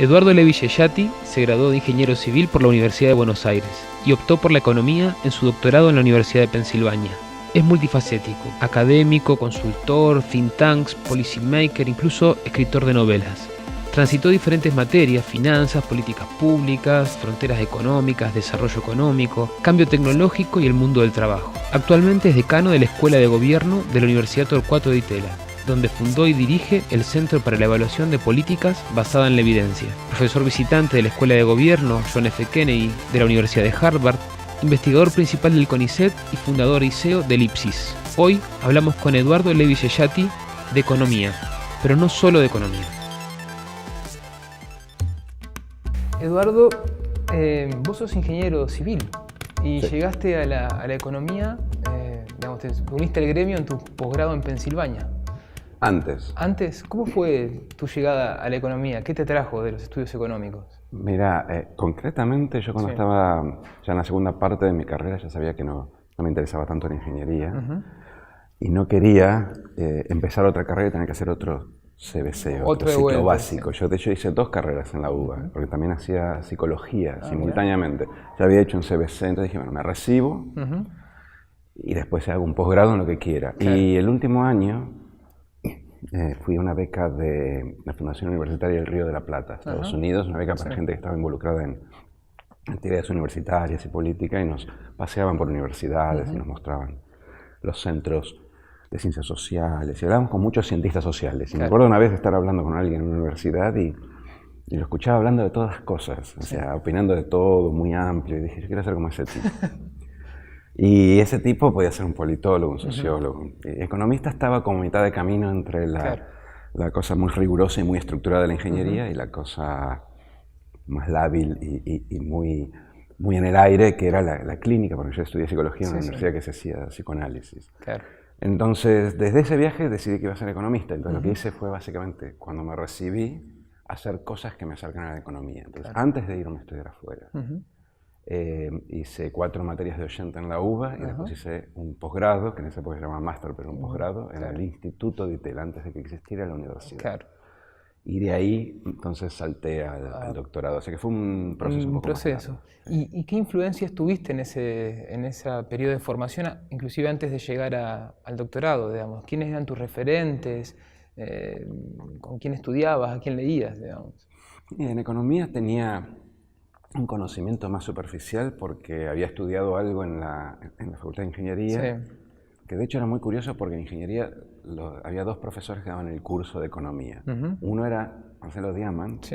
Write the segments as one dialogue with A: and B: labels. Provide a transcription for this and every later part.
A: Eduardo Levi Yeyati se graduó de ingeniero civil por la Universidad de Buenos Aires y optó por la economía en su doctorado en la Universidad de Pensilvania. Es multifacético, académico, consultor, think tanks, policymaker, incluso escritor de novelas. Transitó diferentes materias: finanzas, políticas públicas, fronteras económicas, desarrollo económico, cambio tecnológico y el mundo del trabajo. Actualmente es decano de la Escuela de Gobierno de la Universidad Torcuato Di Tella, donde fundó y dirige el Centro para la Evaluación de Políticas basada en la Evidencia. Profesor visitante de la Escuela de Gobierno John F. Kennedy de la Universidad de Harvard, investigador principal del CONICET y fundador y CEO del IPSIS. Hoy hablamos con Eduardo Levi Yeyati de economía, pero no solo de economía. Eduardo, vos sos ingeniero civil y
B: Sí.
A: llegaste a la economía, te uniste al gremio en tu posgrado en Pensilvania. Antes, ¿cómo fue tu llegada a la economía? ¿Qué te trajo de los estudios económicos?
B: Mira, concretamente yo cuando estaba ya en la segunda parte de mi carrera ya sabía que no me interesaba tanto la ingeniería y no quería empezar otra carrera y tener que hacer otro CBC, otro ciclo
A: vuelta,
B: básico.
A: sí.
B: Yo de hecho hice 2 carreras en la UBA, porque también hacía psicología simultáneamente. Ya había hecho un CBC, entonces dije, bueno, me recibo y después hago un posgrado en lo que quiera.
A: Claro.
B: Y el último año fui a una beca de la Fundación Universitaria del Río de la Plata, Estados Unidos, una beca para gente que estaba involucrada en actividades universitarias y política, y nos paseaban por universidades y nos mostraban los centros de ciencias sociales, y hablábamos con muchos cientistas sociales. Y me acuerdo una vez de estar hablando con alguien en una universidad y lo escuchaba hablando de todas las cosas, o sea, opinando de todo, muy amplio, y dije, yo quiero ser como ese tipo. Y ese tipo podía ser un politólogo, un sociólogo. Y economista estaba como mitad de camino entre la cosa muy rigurosa y muy estructurada de la ingeniería y la cosa más lábil y muy en el aire, que era la clínica, porque yo estudié psicología en una universidad que se hacía psicoanálisis.
A: Claro.
B: Entonces, desde ese viaje decidí que iba a ser economista. Entonces, lo que hice fue básicamente, cuando me recibí, hacer cosas que me acercan a la economía. Entonces, antes de irme a estudiar afuera, hice 4 materias de oyente en la UBA y después hice un posgrado, que en esa época se llamaba máster, pero un posgrado, en el Instituto Di Tella, antes de que existiera la universidad.
A: Claro.
B: Y de ahí, entonces, salté al doctorado. O sea que fue un proceso un poco más largo.
A: ¿Y qué influencias tuviste en ese periodo de formación, inclusive antes de llegar al doctorado, digamos? ¿Quiénes eran tus referentes? ¿Con quién estudiabas? ¿A quién leías, digamos?
B: Y en economía tenía un conocimiento más superficial porque había estudiado algo en la Facultad de Ingeniería, que de hecho era muy curioso porque en ingeniería había 2 profesores que daban el curso de economía. Uno era Marcelo Diamant,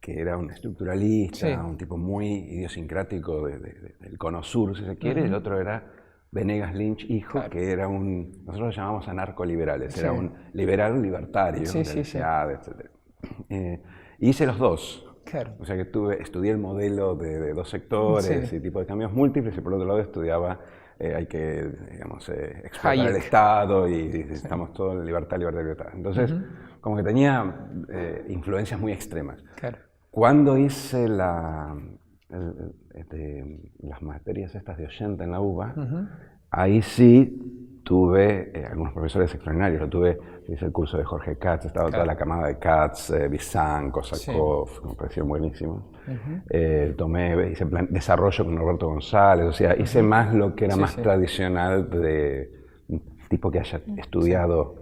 B: que era un estructuralista, un tipo muy idiosincrático del cono sur, si se quiere. El otro era Venegas Lynch, hijo, que era nosotros lo llamamos anarcoliberales, era un liberal libertario, de la etc. Hice los 2.
A: Claro.
B: O sea que estudié el modelo de 2 sectores y tipo de cambios múltiples, y por otro lado estudiaba, hay que, digamos, explotar el Estado y estamos todos en libertad, libertad, libertad. Entonces, como que tenía influencias muy extremas.
A: Claro.
B: Cuando hice las materias estas de oyente en la UBA, ahí sí tuve algunos profesores extraordinarios. Hice el curso de Jorge Katz, estaba toda la camada de Katz, Bizán, Kosakov, me parecieron buenísimos. Hice desarrollo con Roberto González, o sea, hice más lo que era más tradicional de un tipo que haya estudiado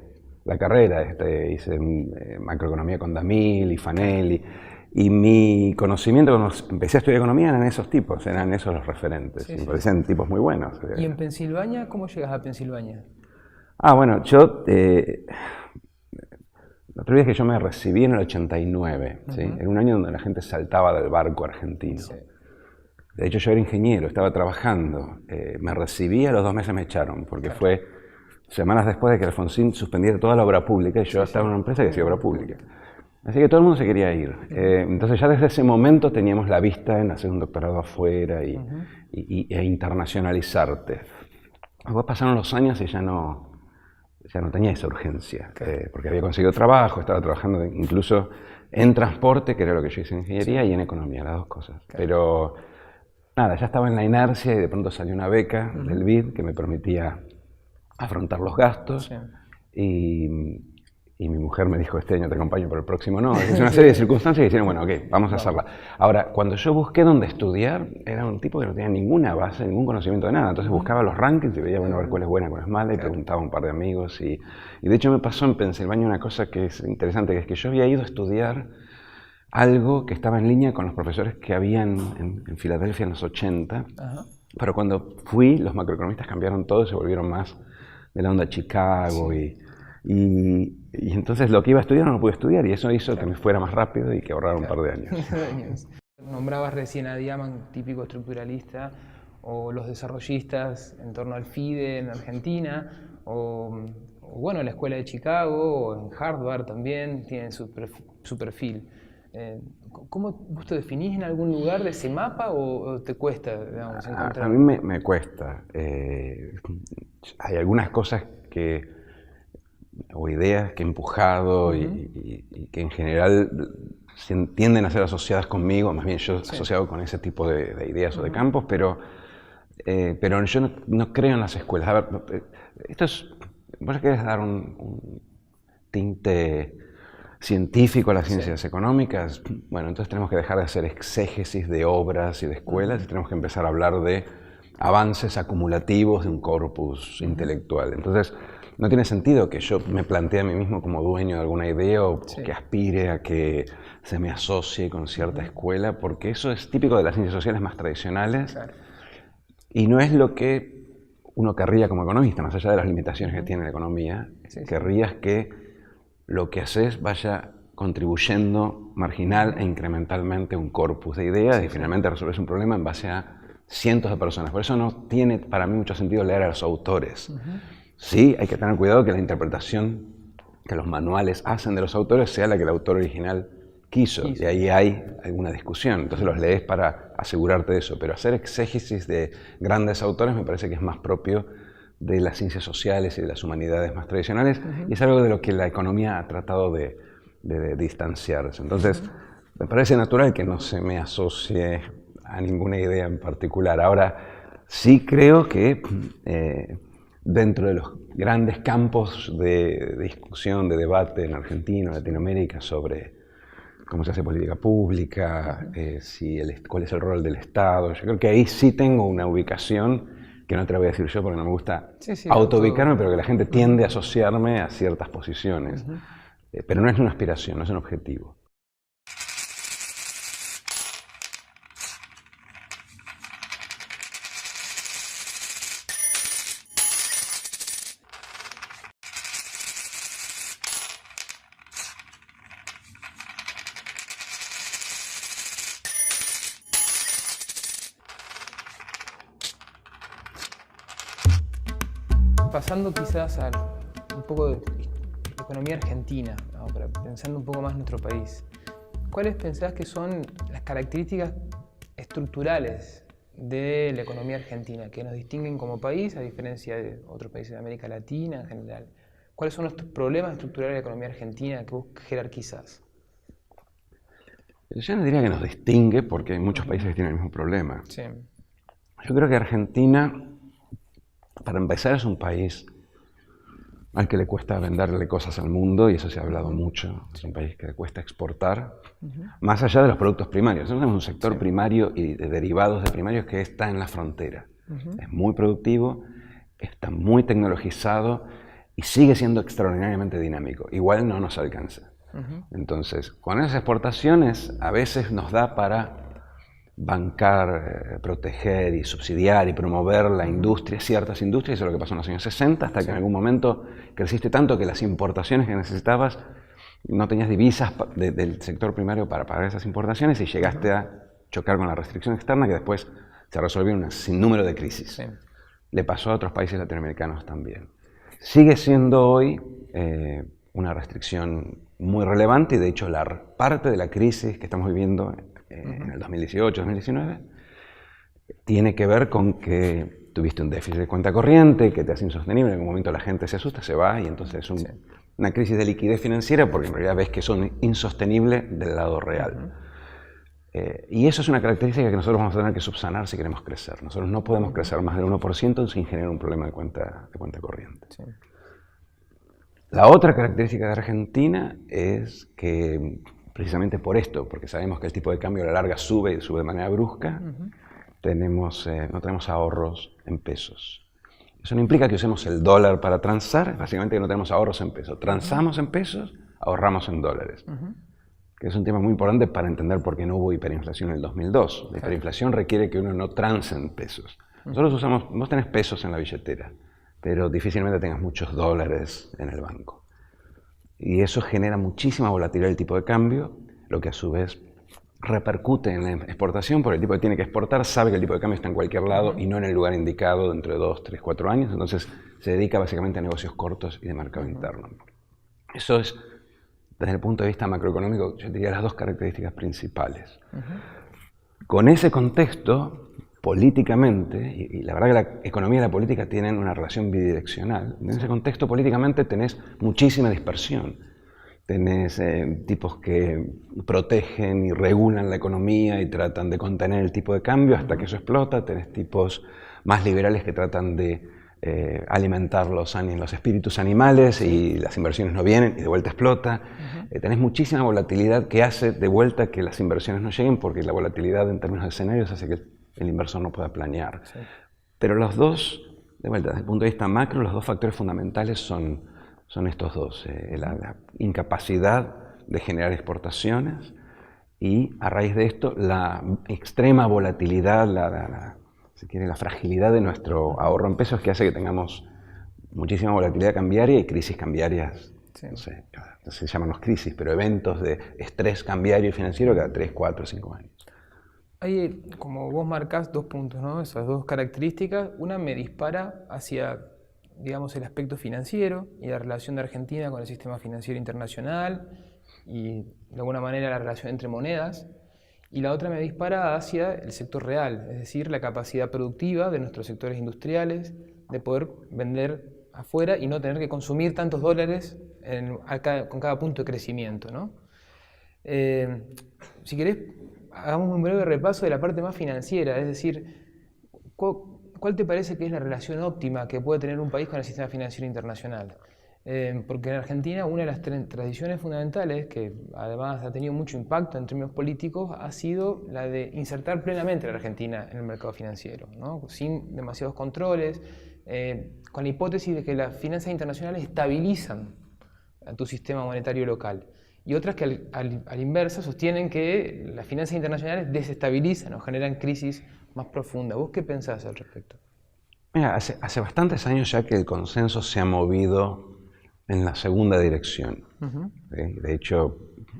B: la carrera. Hice macroeconomía con Damil y Fanelli. Y mi conocimiento cuando empecé a estudiar economía eran esos tipos, eran esos los referentes. Me parecían tipos muy buenos.
A: ¿Y en Pensilvania? ¿Cómo llegas a Pensilvania?
B: Bueno, yo... la otra vez que yo me recibí en el 89, ¿sí? En un año donde la gente saltaba del barco argentino. De hecho, yo era ingeniero, estaba trabajando. Me recibí, a los 2 meses me echaron, porque fue semanas después de que Alfonsín suspendiera toda la obra pública y yo estaba en una empresa que hacía obra pública. Así que todo el mundo se quería ir. Entonces ya desde ese momento teníamos la vista en hacer un doctorado afuera e internacionalizarte. Después pasaron los años y ya no tenía esa urgencia, porque había conseguido trabajo, estaba trabajando incluso en transporte, que era lo que yo hice en ingeniería, y en economía, las 2 cosas. Pero nada, ya estaba en la inercia y de pronto salió una beca del BID que me permitía afrontar los gastos. Y y mi mujer me dijo, este año te acompaño, pero el próximo no. Es una serie de circunstancias que dijeron, bueno, ok, vamos a hacerla. Ahora, cuando yo busqué dónde estudiar, era un tipo que no tenía ninguna base, ningún conocimiento de nada. Entonces buscaba los rankings y veía, bueno, a ver cuál es buena, cuál es mala, y preguntaba a un par de amigos. Y de hecho me pasó en Pensilvania una cosa que es interesante, que es que yo había ido a estudiar algo que estaba en línea con los profesores que habían en Filadelfia en los 80. Pero cuando fui, los macroeconomistas cambiaron todo y se volvieron más de la onda Chicago. Y entonces lo que iba a estudiar no lo pude estudiar, y eso hizo que me fuera más rápido y que ahorrara un par de años.
A: Nombrabas recién a Diamant, típico estructuralista, o los desarrollistas en torno al FIDE en Argentina, o bueno, la escuela de Chicago, o en Harvard también tienen su perfil. ¿Cómo vos te definís en algún lugar de ese mapa o te cuesta, digamos, encontrar?
B: A mí me cuesta. Hay algunas cosas o ideas que he empujado y que en general tienden a ser asociadas conmigo, más bien yo asociado con ese tipo de ideas o de campos, pero yo no creo en las escuelas. A ver, vos querés dar un tinte científico a las ciencias económicas, bueno, entonces tenemos que dejar de hacer exégesis de obras y de escuelas y tenemos que empezar a hablar de avances acumulativos de un corpus intelectual. Entonces, no tiene sentido que yo me plantee a mí mismo como dueño de alguna idea o que aspire a que se me asocie con cierta escuela, porque eso es típico de las ciencias sociales más tradicionales y no es lo que uno querría como economista, más allá de las limitaciones que tiene la economía. Querrías que lo que haces vaya contribuyendo marginal e incrementalmente un corpus de ideas y finalmente resolves un problema en base a cientos de personas. Por eso no tiene para mí mucho sentido leer a los autores. Sí, hay que tener cuidado que la interpretación que los manuales hacen de los autores sea la que el autor original quiso. Y ahí hay alguna discusión. Entonces los lees para asegurarte de eso. Pero hacer exégesis de grandes autores me parece que es más propio de las ciencias sociales y de las humanidades más tradicionales. Y es algo de lo que la economía ha tratado de distanciarse. Entonces me parece natural que no se me asocie a ninguna idea en particular. Ahora, sí creo que dentro de los grandes campos de discusión, de debate en Argentina, en Latinoamérica, sobre cómo se hace política pública, cuál es el rol del Estado, yo creo que ahí sí tengo una ubicación que no te la voy a decir yo porque no me gusta autoubicarme, pero que la gente tiende a asociarme a ciertas posiciones. Pero no es una aspiración, no es un objetivo.
A: Pasando quizás a un poco de economía argentina, ¿no? Pero pensando un poco más en nuestro país, ¿cuáles pensás que son las características estructurales de la economía argentina que nos distinguen como país a diferencia de otros países de América Latina en general? ¿Cuáles son los problemas estructurales de la economía argentina que vos jerarquizás?
B: Yo no diría que nos distingue porque hay muchos países que tienen el mismo problema. Yo creo que Argentina, para empezar, es un país al que le cuesta venderle cosas al mundo, y eso se ha hablado mucho. Es un país que le cuesta exportar, más allá de los productos primarios. Nosotros tenemos un sector primario y de derivados de primarios que está en la frontera. Es muy productivo, está muy tecnologizado y sigue siendo extraordinariamente dinámico. Igual no nos alcanza. Entonces, con esas exportaciones a veces nos da para bancar, proteger y subsidiar y promover la industria, ciertas industrias. Eso es lo que pasó en los años 60, hasta que en algún momento creciste tanto que las importaciones que necesitabas, no tenías divisas del sector primario para pagar esas importaciones y llegaste a chocar con la restricción externa que después se resolvió en un sinnúmero de crisis. Le pasó a otros países latinoamericanos también. Sigue siendo hoy una restricción muy relevante y de hecho la parte de la crisis que estamos viviendo en el 2018-2019 tiene que ver con que tuviste un déficit de cuenta corriente que te hace insostenible. En algún momento la gente se asusta, se va y entonces es una crisis de liquidez financiera porque en realidad ves que son insostenibles del lado real. Y eso es una característica que nosotros vamos a tener que subsanar si queremos crecer. Nosotros no podemos crecer más del 1% sin generar un problema de cuenta corriente. La otra característica de Argentina es que, precisamente por esto, porque sabemos que el tipo de cambio a la larga sube y sube de manera brusca, no tenemos ahorros en pesos. Eso no implica que usemos el dólar para transar, básicamente que no tenemos ahorros en pesos. Transamos en pesos, ahorramos en dólares. Que es un tema muy importante para entender por qué no hubo hiperinflación en el 2002. La hiperinflación requiere que uno no transe en pesos. Nosotros usamos, vos tenés pesos en la billetera, pero difícilmente tengas muchos dólares en el banco. Y eso genera muchísima volatilidad del tipo de cambio, lo que a su vez repercute en la exportación, porque el tipo que tiene que exportar sabe que el tipo de cambio está en cualquier lado y no en el lugar indicado dentro de 2, 3, 4 años, entonces se dedica básicamente a negocios cortos y de mercado interno. Eso es, desde el punto de vista macroeconómico, yo diría las dos características principales. Con ese contexto, políticamente, y la verdad que la economía y la política tienen una relación bidireccional, en ese contexto políticamente tenés muchísima dispersión. Tenés tipos que protegen y regulan la economía y tratan de contener el tipo de cambio hasta que eso explota. Tenés tipos más liberales que tratan de alimentar los espíritus animales y las inversiones no vienen y de vuelta explota. Tenés muchísima volatilidad que hace de vuelta que las inversiones no lleguen, porque la volatilidad en términos de escenarios hace que el inversor no pueda planear. Pero los dos, de vuelta, desde el punto de vista macro, los dos factores fundamentales son estos dos, la incapacidad de generar exportaciones y, a raíz de esto, la extrema volatilidad, si quiere, la fragilidad de nuestro ahorro en pesos, que hace que tengamos muchísima volatilidad cambiaria y crisis cambiarias. No sé se llaman los crisis, pero eventos de estrés cambiario y financiero cada 3, 4, 5 años.
A: Hay, como vos marcás, dos puntos, ¿no? Esas dos características. Una me dispara hacia, digamos, el aspecto financiero y la relación de Argentina con el sistema financiero internacional y, de alguna manera, la relación entre monedas. Y la otra me dispara hacia el sector real, es decir, la capacidad productiva de nuestros sectores industriales de poder vender afuera y no tener que consumir tantos dólares con cada punto de crecimiento, ¿no? Si querés, hagamos un breve repaso de la parte más financiera, es decir, ¿cuál te parece que es la relación óptima que puede tener un país con el sistema financiero internacional? Porque en Argentina una de las tradiciones fundamentales, que además ha tenido mucho impacto en términos políticos, ha sido la de insertar plenamente a la Argentina en el mercado financiero, ¿no? Sin demasiados controles, con la hipótesis de que las finanzas internacionales estabilizan a tu sistema monetario local. Y otras que al inverso sostienen que las finanzas internacionales desestabilizan o generan crisis más profundas. ¿Vos qué pensás al respecto?
B: Mira, hace bastantes años ya que el consenso se ha movido en la segunda dirección. De hecho,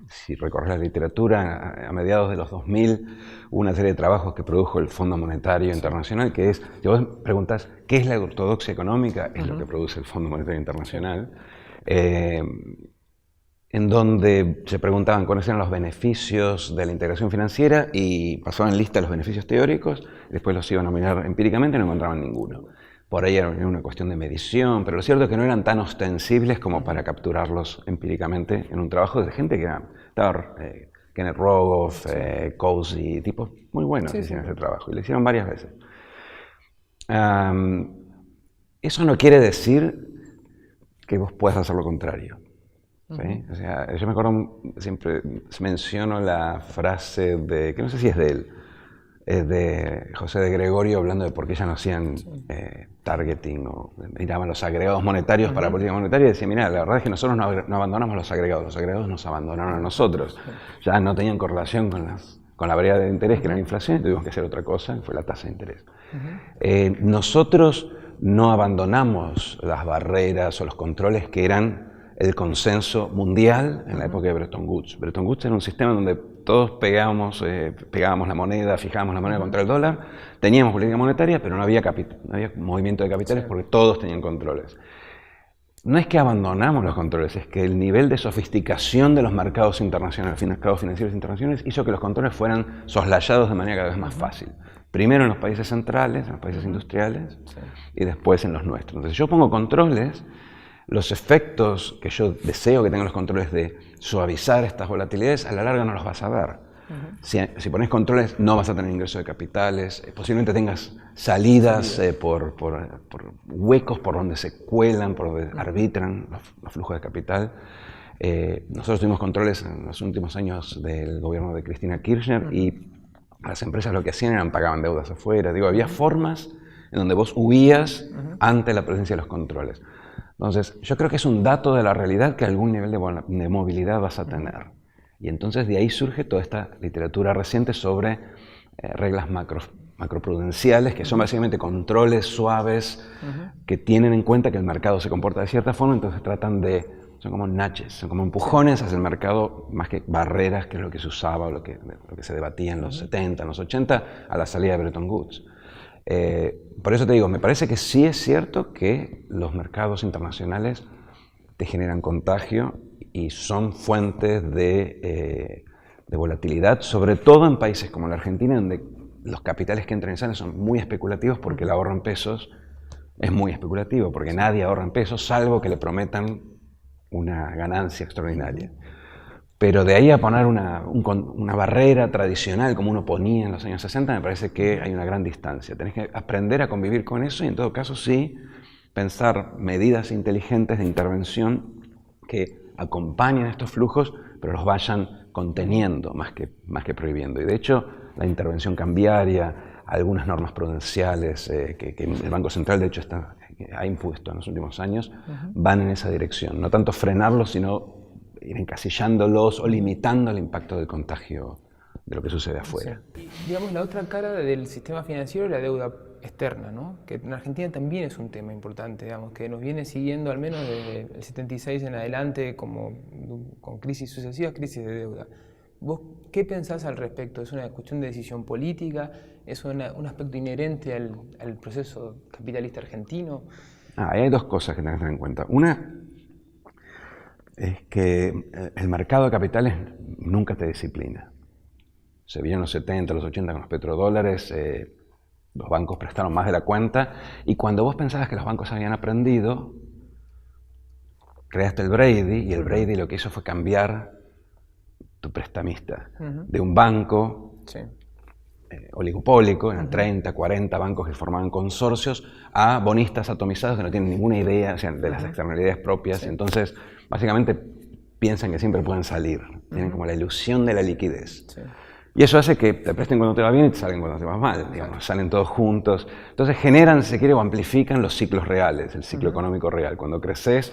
B: si recorres la literatura, a mediados de los 2000 hubo una serie de trabajos que produjo el Fondo Monetario Internacional, que es, si vos preguntás qué es la ortodoxia económica, es lo que produce el Fondo Monetario Internacional, en donde se preguntaban cuáles eran los beneficios de la integración financiera y pasaban lista los beneficios teóricos, después los iban a mirar empíricamente y no encontraban ninguno. Por ahí era una cuestión de medición, pero lo cierto es que no eran tan ostensibles como para capturarlos empíricamente en un trabajo de gente que estaba Kenneth Rogoff, Cousy, tipos muy buenos que hicieron ese trabajo, y lo hicieron varias veces. Eso no quiere decir que vos puedas hacer lo contrario. ¿Sí? O sea, yo me acuerdo, siempre menciono la frase de, que no sé si es de él, es de José de Gregorio, hablando de por qué ya no hacían targeting o miraban los agregados monetarios para la política monetaria, y decía, mira, la verdad es que nosotros no abandonamos los agregados nos abandonaron a nosotros. Ya no tenían correlación con la variable de interés, que era la inflación, y tuvimos que hacer otra cosa, que fue la tasa de interés. Nosotros no abandonamos las barreras o los controles que eran el consenso mundial en la época de Bretton Woods. Bretton Woods era un sistema donde todos pegábamos la moneda, fijábamos la moneda contra el dólar, teníamos política monetaria, pero no había movimiento de capitales porque todos tenían controles. No es que abandonamos los controles, es que el nivel de sofisticación de los mercados internacionales, mercados financieros internacionales, hizo que los controles fueran soslayados de manera cada vez más fácil. Primero en los países centrales, en los países industriales, y después en los nuestros. Entonces, yo pongo controles. Los efectos que yo deseo que tengan los controles de suavizar estas volatilidades, a la larga no los vas a ver. Si pones controles, no vas a tener ingreso de capitales, posiblemente tengas salidas por huecos por donde se cuelan, por donde arbitran los flujos de capital. Nosotros tuvimos controles en los últimos años del gobierno de Cristina Kirchner y las empresas lo que hacían era pagaban deudas afuera. Digo, había formas en donde vos huías ante la presencia de los controles. Entonces, yo creo que es un dato de la realidad que algún nivel de movilidad vas a tener. Y entonces de ahí surge toda esta literatura reciente sobre reglas macroprudenciales, que son básicamente controles suaves que tienen en cuenta que el mercado se comporta de cierta forma, entonces tratan de, son como nudges, son como empujones hacia el mercado, más que barreras, que es lo que se usaba, lo que se debatía en los 70, en los 80, a la salida de Bretton Woods. Por eso te digo, me parece que sí es cierto que los mercados internacionales te generan contagio y son fuentes de volatilidad, sobre todo en países como la Argentina, donde los capitales que entran y salen son muy especulativos porque el ahorro en pesos es muy especulativo, porque nadie ahorra en pesos salvo que le prometan una ganancia extraordinaria. Pero de ahí a poner una barrera tradicional como uno ponía en los años 60, me parece que hay una gran distancia. Tenés que aprender a convivir con eso y en todo caso sí pensar medidas inteligentes de intervención que acompañen estos flujos, pero los vayan conteniendo más que prohibiendo. Y de hecho, la intervención cambiaria, algunas normas prudenciales que el Banco Central de hecho ha impuesto en los últimos años, van en esa dirección. No tanto frenarlos, sino ir encasillándolos o limitando el impacto del contagio de lo que sucede afuera.
A: Sí. Y, digamos, la otra cara del sistema financiero es la deuda externa, ¿no? Que en Argentina también es un tema importante, digamos, que nos viene siguiendo al menos desde el 76 en adelante, como con crisis sucesivas, crisis de deuda. ¿Vos qué pensás al respecto? ¿Es una cuestión de decisión política? ¿Es un aspecto inherente al proceso capitalista argentino?
B: Hay dos cosas que tenés que tener en cuenta. Una es que el mercado de capitales nunca te disciplina. Se vio en los 70, los 80 con los petrodólares, los bancos prestaron más de la cuenta y cuando vos pensabas que los bancos habían aprendido, creaste el Brady y el Brady lo que hizo fue cambiar tu prestamista de un banco oligopólico, eran 30, 40 bancos que formaban consorcios, a bonistas atomizados que no tienen ninguna idea, o sea, de las externalidades propias. Sí. Entonces, básicamente piensan que siempre pueden salir, tienen como la ilusión de la liquidez. Sí. Y eso hace que te presten cuando te va bien y te salen cuando te va mal, digamos, salen todos juntos. Entonces generan, si se quiere, o amplifican los ciclos reales, el ciclo económico real. Cuando creces,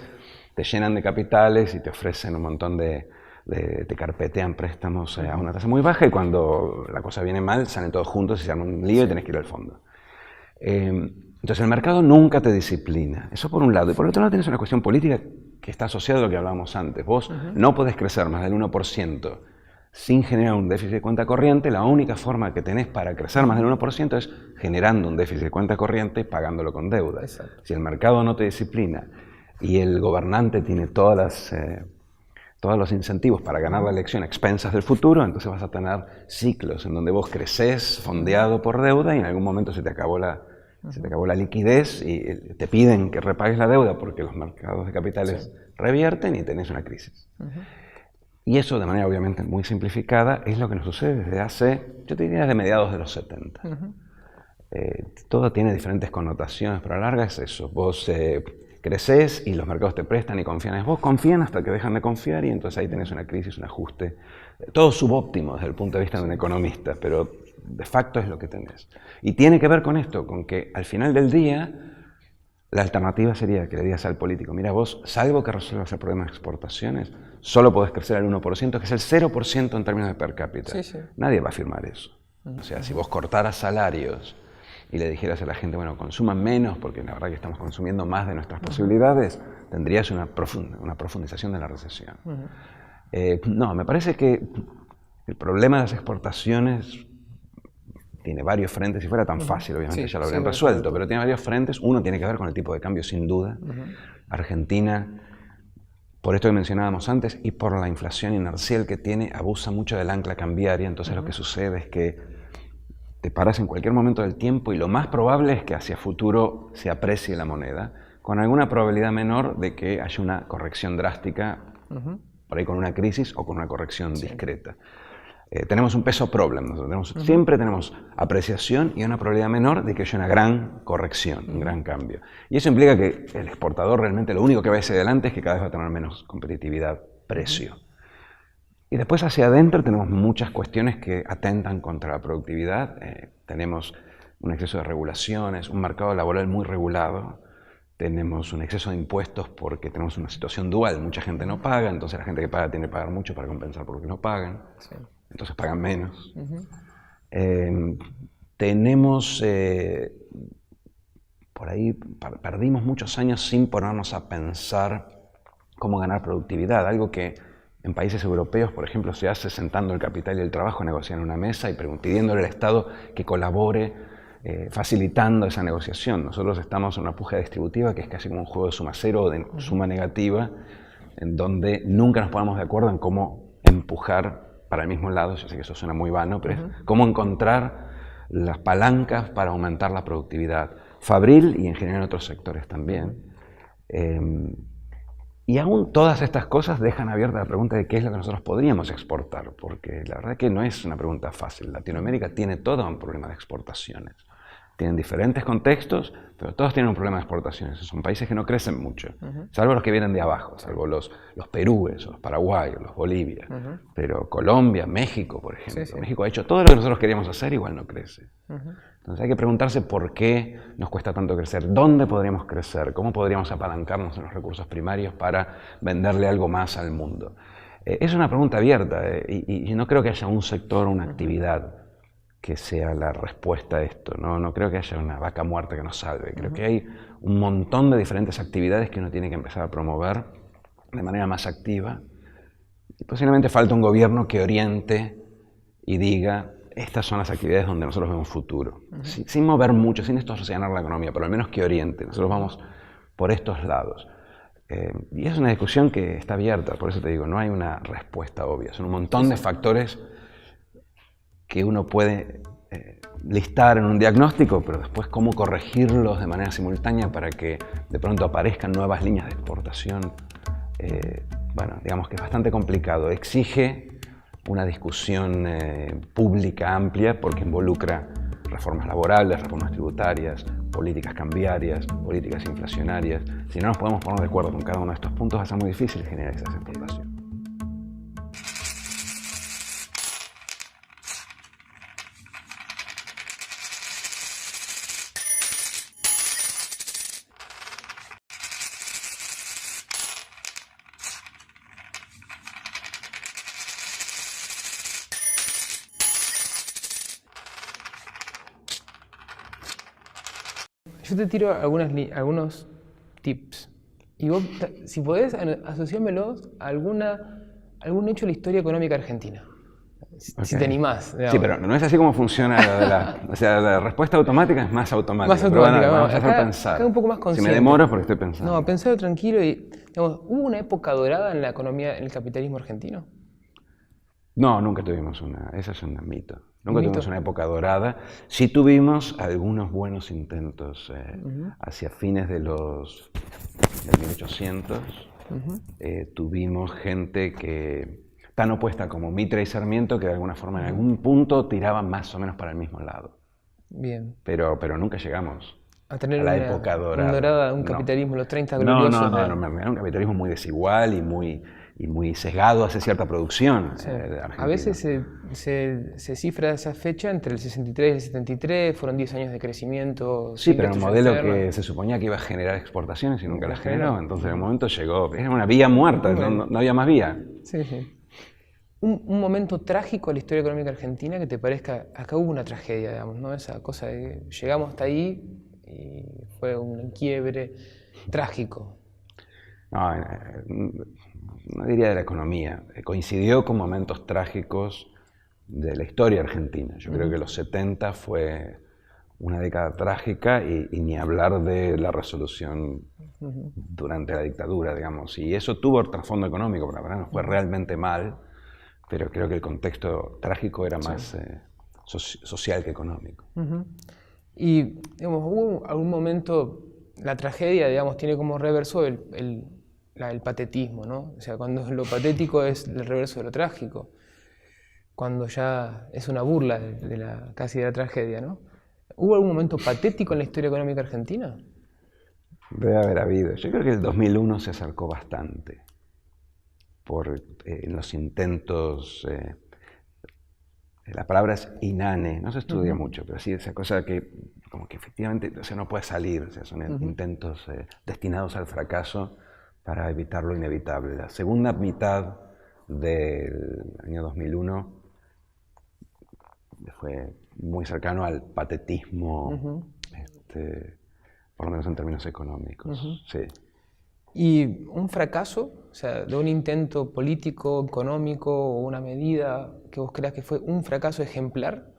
B: te llenan de capitales y te ofrecen un montón te carpetean préstamos a una tasa muy baja y cuando la cosa viene mal, salen todos juntos y se arma un lío y tenés que ir al fondo. Entonces el mercado nunca te disciplina, eso por un lado. Y por otro lado tienes una cuestión política que está asociada a lo que hablábamos antes. Vos no podés crecer más del 1% sin generar un déficit de cuenta corriente. La única forma que tenés para crecer más del 1% es generando un déficit de cuenta corriente pagándolo con deuda. Exacto. Si el mercado no te disciplina y el gobernante tiene todos los incentivos para ganar la elección a expensas del futuro, entonces vas a tener ciclos en donde vos creces fondeado por deuda y en algún momento se te acabó la liquidez y te piden que repagues la deuda porque los mercados de capitales revierten y tenés una crisis. Y eso, de manera obviamente muy simplificada, es lo que nos sucede desde hace, yo te diría, desde mediados de los 70. Todo tiene diferentes connotaciones, pero a la larga es eso. Vos creces y los mercados te prestan y confían en vos, confían hasta que dejan de confiar y entonces ahí tenés una crisis, un ajuste, todo subóptimo desde el punto de vista de un economista, pero de facto es lo que tenés. Y tiene que ver con esto, con que al final del día la alternativa sería que le digas al político, mira vos, salvo que resuelvas el problema de exportaciones, solo podés crecer al 1%, que es el 0% en términos de per cápita. Nadie va a firmar eso. O sea, si vos cortaras salarios y le dijeras a la gente, bueno, consuman menos porque la verdad que estamos consumiendo más de nuestras posibilidades, tendrías una profundización de la recesión. No, me parece que el problema de las exportaciones tiene varios frentes. Si fuera tan fácil, obviamente ya lo habrían resuelto, pero tiene varios frentes. Uno tiene que ver con el tipo de cambio, sin duda. Argentina, por esto que mencionábamos antes, y por la inflación inercial que tiene, abusa mucho del ancla cambiaria. Entonces lo que sucede es que te paras en cualquier momento del tiempo y lo más probable es que hacia futuro se aprecie la moneda, con alguna probabilidad menor de que haya una corrección drástica, por ahí con una crisis o con una corrección discreta. tenemos un peso problem, siempre tenemos apreciación y una probabilidad menor de que haya una gran corrección, un gran cambio. Y eso implica que el exportador realmente lo único que va hacia adelante es que cada vez va a tener menos competitividad, precio. Y después hacia adentro tenemos muchas cuestiones que atentan contra la productividad. Tenemos un exceso de regulaciones, un mercado laboral muy regulado. Tenemos un exceso de impuestos porque tenemos una situación dual. Mucha gente no paga, entonces la gente que paga tiene que pagar mucho para compensar por lo que no pagan. Sí. Entonces pagan menos. Tenemos, por ahí perdimos muchos años sin ponernos a pensar cómo ganar productividad, algo que en países europeos, por ejemplo, se hace sentando el capital y el trabajo a negociar en una mesa y pidiéndole al Estado que colabore, facilitando esa negociación. Nosotros estamos en una puja distributiva que es casi como un juego de suma cero o de suma negativa, en donde nunca nos ponemos de acuerdo en cómo empujar para el mismo lado. Yo sé que eso suena muy vano, pero es cómo encontrar las palancas para aumentar la productividad. Fabril y en general en otros sectores también. Y aún todas estas cosas dejan abierta la pregunta de qué es lo que nosotros podríamos exportar, porque la verdad que no es una pregunta fácil. Latinoamérica tiene todo un problema de exportaciones. Tienen diferentes contextos, pero todos tienen un problema de exportaciones. Son países que no crecen mucho, salvo los que vienen de abajo, salvo los perúes, los paraguayos, los bolivias. Pero Colombia, México, por ejemplo. México ha hecho todo lo que nosotros queríamos hacer, igual no crece. Entonces hay que preguntarse por qué nos cuesta tanto crecer, dónde podríamos crecer, cómo podríamos apalancarnos en los recursos primarios para venderle algo más al mundo. Es una pregunta abierta y no creo que haya un sector, una actividad que sea la respuesta a esto. No creo que haya una vaca muerta que nos salve. Creo que hay un montón de diferentes actividades que uno tiene que empezar a promover de manera más activa. Y posiblemente falta un gobierno que oriente y diga, estas son las actividades donde nosotros vemos futuro. Sin mover mucho, sin distorsionar la economía, pero al menos que oriente. Nosotros vamos por estos lados. Y es una discusión que está abierta, por eso te digo, no hay una respuesta obvia. Son un montón de factores que uno puede listar en un diagnóstico, pero después cómo corregirlos de manera simultánea para que de pronto aparezcan nuevas líneas de exportación. Bueno, digamos que es bastante complicado. Exige una discusión pública amplia porque involucra reformas laborales, reformas tributarias, políticas cambiarias, políticas inflacionarias. Si no nos podemos poner de acuerdo con cada uno de estos puntos, va a ser muy difícil generar esas exportaciones.
A: Yo te tiro algunos tips. Y vos, si podés, asociármelos a algún hecho de la historia económica argentina. Si te animás. Digamos.
B: Sí, pero no es así como funciona o sea, la respuesta automática es más automática.
A: Más automática.
B: Pero vamos a hacer pensar.
A: Acá un poco más consciente.
B: Si me demoro es porque estoy pensando.
A: No, pensar tranquilo y... Digamos, ¿hubo una época dorada en la economía, en el capitalismo argentino?
B: No, nunca tuvimos una. Eso es un mito. Nunca tuvimos una época dorada. Sí tuvimos algunos buenos intentos hacia fines del 1800. Tuvimos gente que tan opuesta como Mitre y Sarmiento que de alguna forma en algún punto tiraban más o menos para el mismo lado.
A: Bien.
B: Pero nunca llegamos
A: a tener
B: a la época dorada.
A: Un capitalismo, los 30 gloriosos.
B: No, era un capitalismo muy desigual y muy sesgado hacia cierta producción.
A: Sí. A veces se cifra esa fecha entre el 63 y el 73, fueron 10 años de crecimiento.
B: Sí, pero un modelo que se suponía que iba a generar exportaciones y nunca las generó. Entonces en un momento llegó, era una vía muerta, no había más vía.
A: Sí, sí. Un momento trágico de la historia económica argentina que te parezca, acá hubo una tragedia, digamos, ¿no? Esa cosa de llegamos hasta ahí y fue un quiebre trágico.
B: No diría de la economía, coincidió con momentos trágicos de la historia argentina. Yo creo que los 70 fue una década trágica y ni hablar de la resolución durante la dictadura, digamos. Y eso tuvo trasfondo económico, pero la verdad no fue realmente mal, pero creo que el contexto trágico era más social que económico.
A: Y digamos, hubo algún momento, la tragedia, digamos, tiene como reverso el patetismo, ¿no? O sea, cuando lo patético es el reverso de lo trágico. cuando ya es una burla casi de la tragedia, ¿no? ¿Hubo algún momento patético en la historia económica argentina?
B: Debe haber habido. Yo creo que el 2001 se acercó bastante en los intentos. La palabra es inane, no se estudia mucho, pero sí esa cosa que como que efectivamente no puede salir, son intentos destinados al fracaso para evitar lo inevitable. La segunda mitad del año 2001 fue muy cercano al patetismo, por lo menos en términos económicos. Sí.
A: ¿Y un fracaso, o sea, de un intento político, económico o una medida que vos creas que fue un fracaso ejemplar?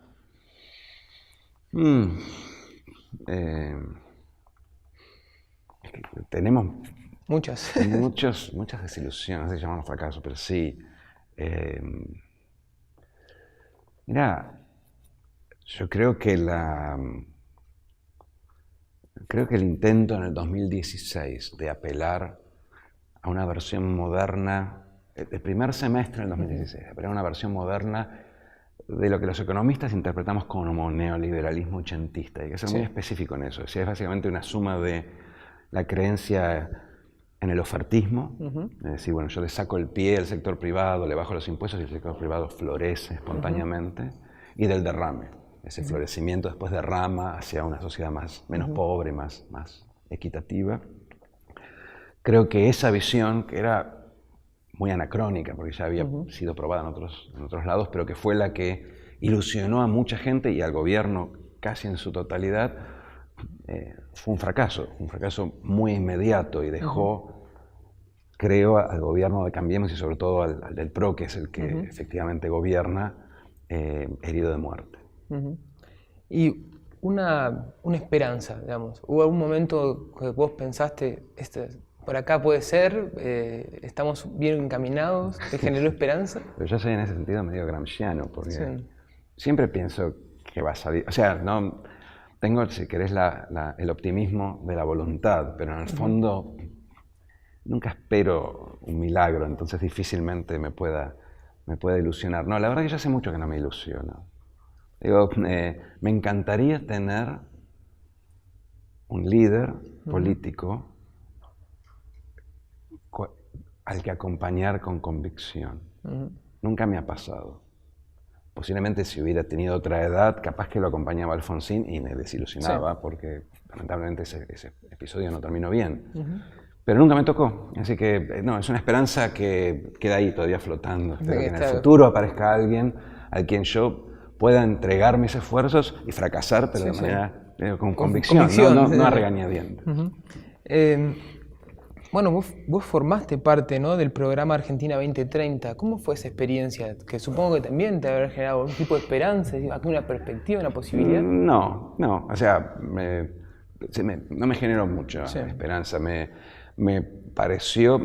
B: Tenemos
A: muchas
B: desilusiones, no sé si llamamos fracaso, pero sí. Mira, yo creo que el intento en el 2016 de apelar a una versión moderna, el primer semestre del 2016, apelar a una versión moderna de lo que los economistas interpretamos como neoliberalismo ochentista. Hay que ser muy específico en eso. Es básicamente una suma de la creencia en el ofertismo, es decir, bueno, yo le saco el pie al sector privado, le bajo los impuestos y el sector privado florece espontáneamente, y del derrame. Ese florecimiento después derrama hacia una sociedad menos pobre, más equitativa. Creo que esa visión, que era muy anacrónica, porque ya había sido probada en otros lados, pero que fue la que ilusionó a mucha gente y al gobierno casi en su totalidad, fue un fracaso muy inmediato y dejó, creo, al gobierno de Cambiemos y sobre todo al del PRO, que es el que efectivamente gobierna, herido de muerte.
A: Y una esperanza, digamos. ¿Hubo algún momento que vos pensaste, por acá puede ser, estamos bien encaminados, te generó esperanza?
B: Pero yo soy en ese sentido medio gramsciano, porque siempre pienso que va a salir, o sea, no tengo, si querés, el optimismo de la voluntad, pero en el fondo nunca espero un milagro, entonces difícilmente me pueda ilusionar. No, la verdad que ya hace mucho que no me ilusiono. Digo, me encantaría tener un líder político al que acompañar con convicción. Nunca me ha pasado. Posiblemente si hubiera tenido otra edad, capaz que lo acompañaba Alfonsín y me desilusionaba, porque lamentablemente ese episodio no terminó bien. Pero nunca me tocó, así que no, es una esperanza que queda ahí todavía flotando. Espero que en el futuro aparezca alguien al quien yo pueda entregar mis esfuerzos y fracasar, pero de manera con convicción, no a regañadientes.
A: Bueno, vos formaste parte, ¿no?, del programa Argentina 2030. ¿Cómo fue esa experiencia? Que supongo que también te habrá generado algún tipo de esperanza, una perspectiva, una posibilidad.
B: No, o sea, no me generó mucha esperanza. Me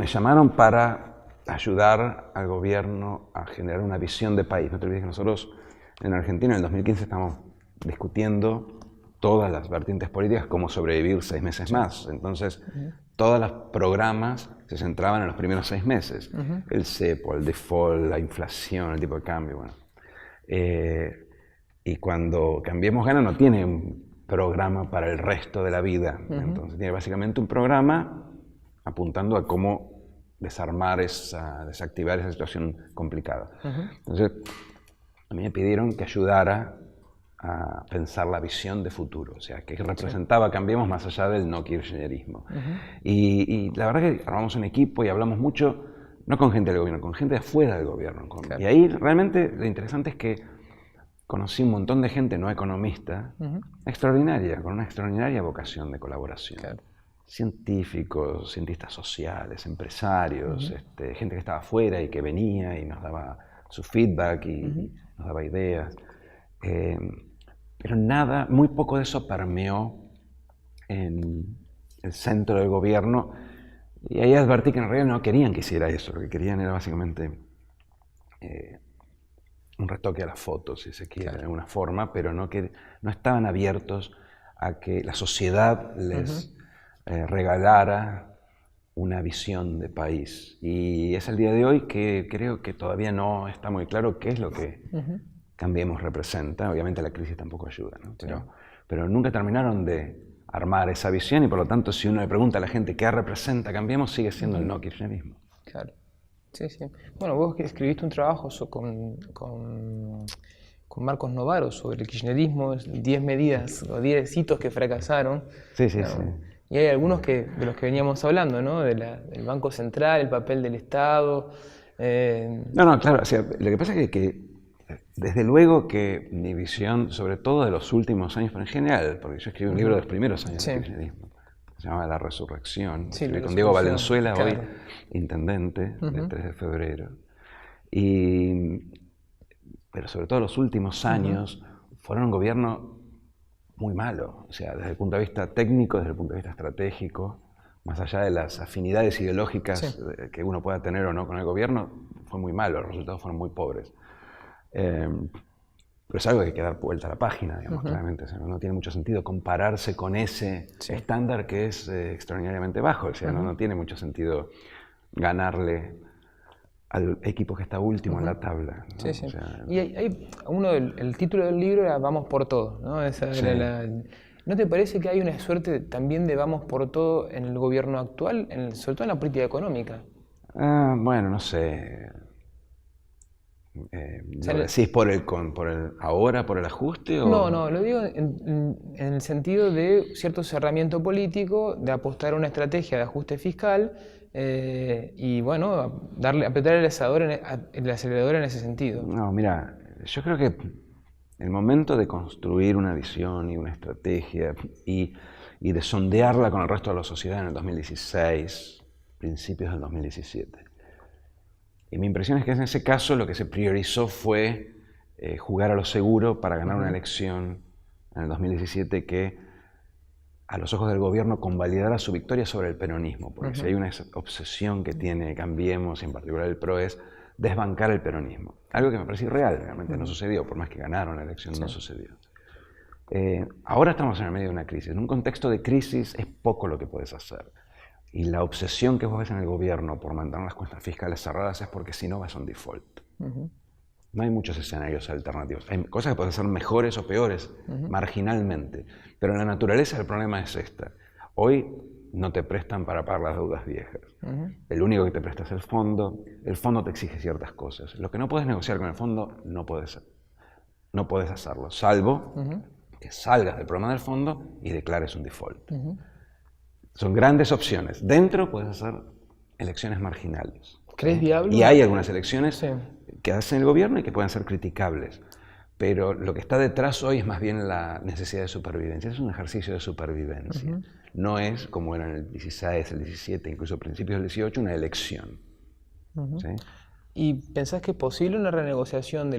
B: llamaron para ayudar al gobierno a generar una visión de país. No te olvides que nosotros en Argentina en el 2015 estamos discutiendo todas las vertientes políticas, cómo sobrevivir 6 meses más. Entonces, todos los programas se centraban en los primeros 6 meses. El cepo, el default, la inflación, el tipo de cambio. Bueno. Y cuando Cambiemos Gana no tiene un programa para el resto de la vida. Entonces, tiene básicamente un programa apuntando a cómo desactivar esa situación complicada. Entonces, a mí me pidieron que ayudara a pensar la visión de futuro, o sea, que representaba Cambiemos más allá del no kirchnerismo. Y la verdad que armamos un equipo y hablamos mucho, no con gente del gobierno, con gente de afuera del gobierno. Y ahí realmente lo interesante es que conocí un montón de gente no economista, extraordinaria, con una extraordinaria vocación de colaboración. Científicos, cientistas sociales, empresarios, gente que estaba afuera y que venía y nos daba su feedback y nos daba ideas. Pero nada, muy poco de eso permeó en el centro del gobierno. Y ahí advertí que en realidad no querían que hiciera eso. Lo que querían era básicamente un retoque a las fotos, si se quiere, de alguna forma, pero no estaban abiertos a que la sociedad les regalara una visión de país. Y es el día de hoy que creo que todavía no está muy claro qué es lo que Cambiemos representa. Obviamente la crisis tampoco ayuda, ¿no? Pero nunca terminaron de armar esa visión y por lo tanto si uno le pregunta a la gente qué representa Cambiemos, sigue siendo el no kirchnerismo.
A: Claro. Sí, sí. Bueno, vos escribiste un trabajo con Marcos Novaro sobre el kirchnerismo, 10 medidas o 10 hitos que fracasaron.
B: Sí, sí,
A: ¿no?
B: sí.
A: Y hay algunos de los que veníamos hablando, ¿no? Del Banco Central, el papel del Estado.
B: No, claro. O sea, lo que pasa es que desde luego que mi visión, sobre todo de los últimos años, pero en general, porque yo escribí un libro de los primeros años del kirchnerismo, se llama La Resurrección, escribí con Diego Valenzuela, claro, hoy intendente, del 3 de febrero. Pero sobre todo los últimos años fueron un gobierno muy malo, o sea, desde el punto de vista técnico, desde el punto de vista estratégico, más allá de las afinidades ideológicas que uno pueda tener o no con el gobierno, fue muy malo, los resultados fueron muy pobres. Pero es algo que hay que dar vuelta a la página, digamos, claramente. O sea, no tiene mucho sentido compararse con ese estándar que es extraordinariamente bajo. O sea, no tiene mucho sentido ganarle al equipo que está último en la tabla, ¿no?
A: Sí, sí.
B: O sea,
A: y el título del libro era Vamos por todo, ¿no? ¿No te parece que hay una suerte también de vamos por todo en el gobierno actual, sobre todo en la política económica?
B: Bueno, no sé. ¿Lo decís por el ahora, por el ajuste? ¿O?
A: No, lo digo en el sentido de cierto cerramiento político, de apostar a una estrategia de ajuste fiscal y bueno, apretar el acelerador en ese sentido.
B: No, mira, yo creo que el momento de construir una visión y una estrategia y de sondearla con el resto de la sociedad en el 2016, principios del 2017. Y mi impresión es que en ese caso lo que se priorizó fue jugar a lo seguro para ganar una elección en el 2017 que a los ojos del gobierno convalidara su victoria sobre el peronismo. Porque si hay una obsesión que tiene Cambiemos, y en particular el PRO, es desbancar el peronismo. Algo que me parece irreal, realmente no sucedió, por más que ganaron la elección, no sucedió. Ahora estamos en el medio de una crisis. En un contexto de crisis es poco lo que puedes hacer. Y la obsesión que vos ves en el gobierno por mantener las cuentas fiscales cerradas es porque si no vas a un default. No hay muchos escenarios alternativos. Hay cosas que pueden ser mejores o peores, marginalmente. Pero en la naturaleza el problema es esta. Hoy no te prestan para pagar las deudas viejas. El único que te presta es el fondo. El fondo te exige ciertas cosas. Lo que no puedes negociar con el fondo, no puedes hacerlo, salvo que salgas del programa del fondo y declares un default. Son grandes opciones. Dentro puedes hacer elecciones marginales.
A: ¿Crees viable?
B: Y hay algunas elecciones que hacen el gobierno y que pueden ser criticables. Pero lo que está detrás hoy es más bien la necesidad de supervivencia. Es un ejercicio de supervivencia. No es, como era en el 16, el 17, incluso a principios del 18, una elección. ¿Sí?
A: ¿Y pensás que es posible una renegociación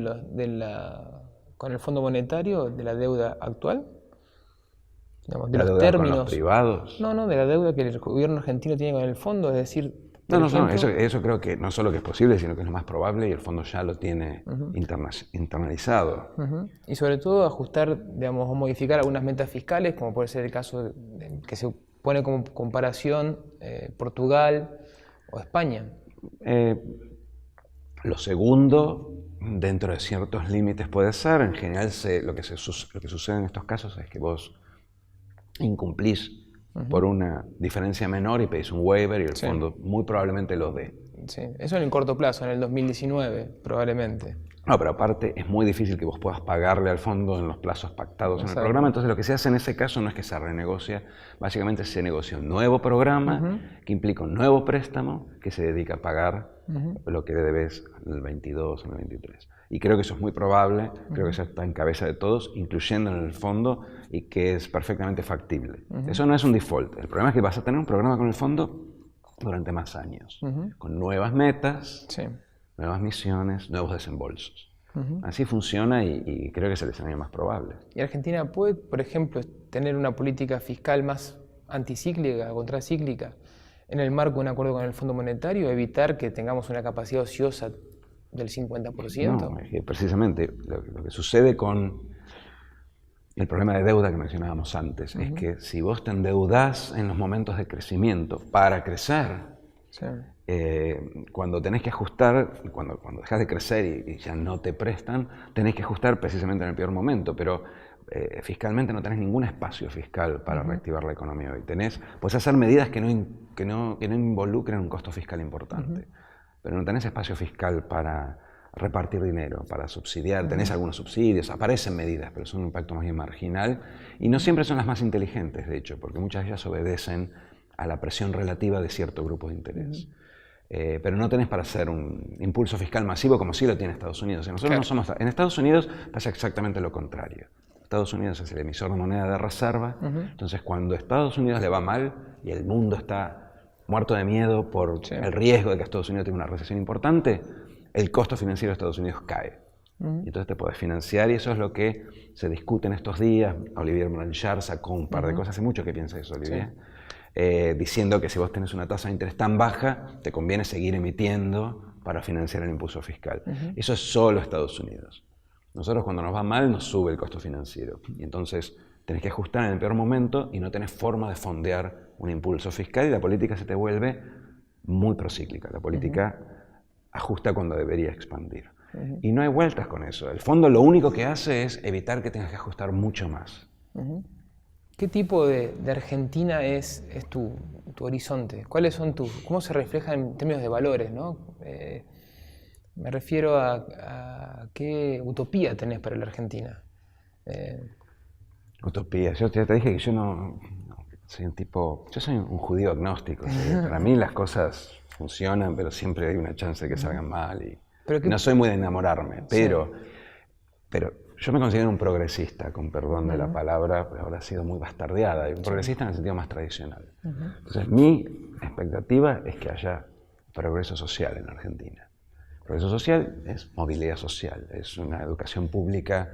A: con el Fondo Monetario de la deuda actual? Digamos, de los términos
B: con los privados.
A: No, de la deuda que el gobierno argentino tiene con el fondo, es decir...
B: No, eso creo que no solo que es posible, sino que es lo más probable y el fondo ya lo tiene internalizado.
A: Y sobre todo ajustar, digamos, o modificar algunas metas fiscales, como puede ser el caso que se pone como comparación Portugal o España.
B: Lo segundo, dentro de ciertos límites puede ser. En general lo que sucede en estos casos es que vos incumplís por una diferencia menor y pedís un waiver y el fondo muy probablemente lo dé.
A: Sí, eso en el corto plazo, en el 2019 probablemente.
B: No, pero aparte es muy difícil que vos puedas pagarle al fondo en los plazos pactados en el programa, entonces lo que se hace en ese caso no es que se renegocia, básicamente se negocia un nuevo programa que implica un nuevo préstamo que se dedica a pagar lo que debes en el 22 o en el 23. Y creo que eso es muy probable, creo que eso está en cabeza de todos, incluyendo en el fondo, y que es perfectamente factible. Eso no es un default, el problema es que vas a tener un programa con el fondo durante más años, con nuevas metas, nuevas misiones, nuevos desembolsos. Así funciona y creo que es el escenario más probable.
A: ¿Y Argentina puede, por ejemplo, tener una política fiscal más anticíclica, contracíclica, en el marco de un acuerdo con el Fondo Monetario, evitar que tengamos una capacidad ociosa del 50%?
B: No, es que precisamente lo que sucede con el problema de deuda que mencionábamos antes, es que si vos te endeudás en los momentos de crecimiento para crecer, cuando tenés que ajustar, cuando dejás de crecer y ya no te prestan, tenés que ajustar precisamente en el peor momento, pero fiscalmente no tenés ningún espacio fiscal para reactivar la economía hoy. Podés hacer medidas que no involucren un costo fiscal importante, pero no tenés espacio fiscal para repartir dinero, para subsidiar. Tenés algunos subsidios, aparecen medidas, pero son un impacto más bien marginal y no siempre son las más inteligentes, de hecho, porque muchas de ellas obedecen a la presión relativa de cierto grupo de interés. Pero no tenés para hacer un impulso fiscal masivo como sí lo tiene Estados Unidos. Nosotros no somos. En Estados Unidos pasa exactamente lo contrario. Estados Unidos es el emisor de moneda de reserva, entonces cuando a Estados Unidos le va mal y el mundo está muerto de miedo por el riesgo de que Estados Unidos tenga una recesión importante, el costo financiero de Estados Unidos cae. Y entonces te podés financiar y eso es lo que se discute en estos días. Olivier Blanchard sacó un par de cosas, hace mucho que piensa eso, Olivier. Diciendo que si vos tenés una tasa de interés tan baja, te conviene seguir emitiendo para financiar el impulso fiscal. Eso es solo Estados Unidos. Nosotros cuando nos va mal nos sube el costo financiero y entonces tenés que ajustar en el peor momento y no tenés forma de fondear un impulso fiscal y la política se te vuelve muy procíclica. La política ajusta cuando debería expandir. Y no hay vueltas con eso. El fondo lo único que hace es evitar que tengas que ajustar mucho más.
A: ¿Qué tipo de Argentina es tu horizonte? ¿Cuáles son cómo se refleja en términos de valores, ¿no? Me refiero a qué utopía tenés para la Argentina.
B: Utopía. Yo te dije que yo no soy un tipo. Yo soy un judío agnóstico. ¿Sí? Para mí las cosas funcionan, pero siempre hay una chance de que salgan mal. Y no soy muy de enamorarme, pero yo me considero un progresista, con perdón de la palabra, pero ahora ha sido muy bastardeada. Un progresista en el sentido más tradicional. Entonces, mi expectativa es que haya progreso social en Argentina. Progreso social es movilidad social, es una educación pública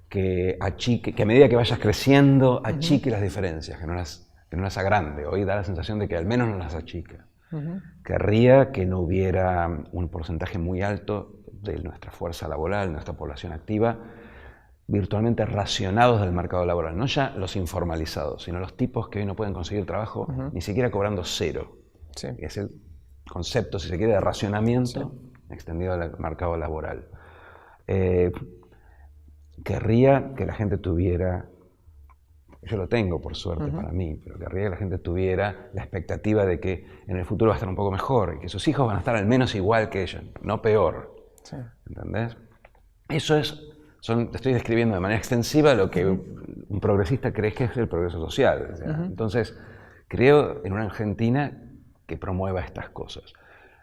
B: que a medida que vayas creciendo, achique las diferencias, que no las agrande. Hoy da la sensación de que al menos no las achica. Querría que no hubiera un porcentaje muy alto de nuestra fuerza laboral, nuestra población activa, virtualmente racionados del mercado laboral. No ya los informalizados, sino los tipos que hoy no pueden conseguir trabajo ni siquiera cobrando cero. Es el concepto, si se quiere, de racionamiento extendido al mercado laboral. Querría que la gente tuviera, yo lo tengo por suerte para mí, pero querría que la gente tuviera la expectativa de que en el futuro va a estar un poco mejor y que sus hijos van a estar al menos igual que ellos, no peor. ¿Entendés? Eso te estoy describiendo de manera extensiva lo que un progresista cree que es el progreso social. O sea, entonces, creo en una Argentina que promueva estas cosas.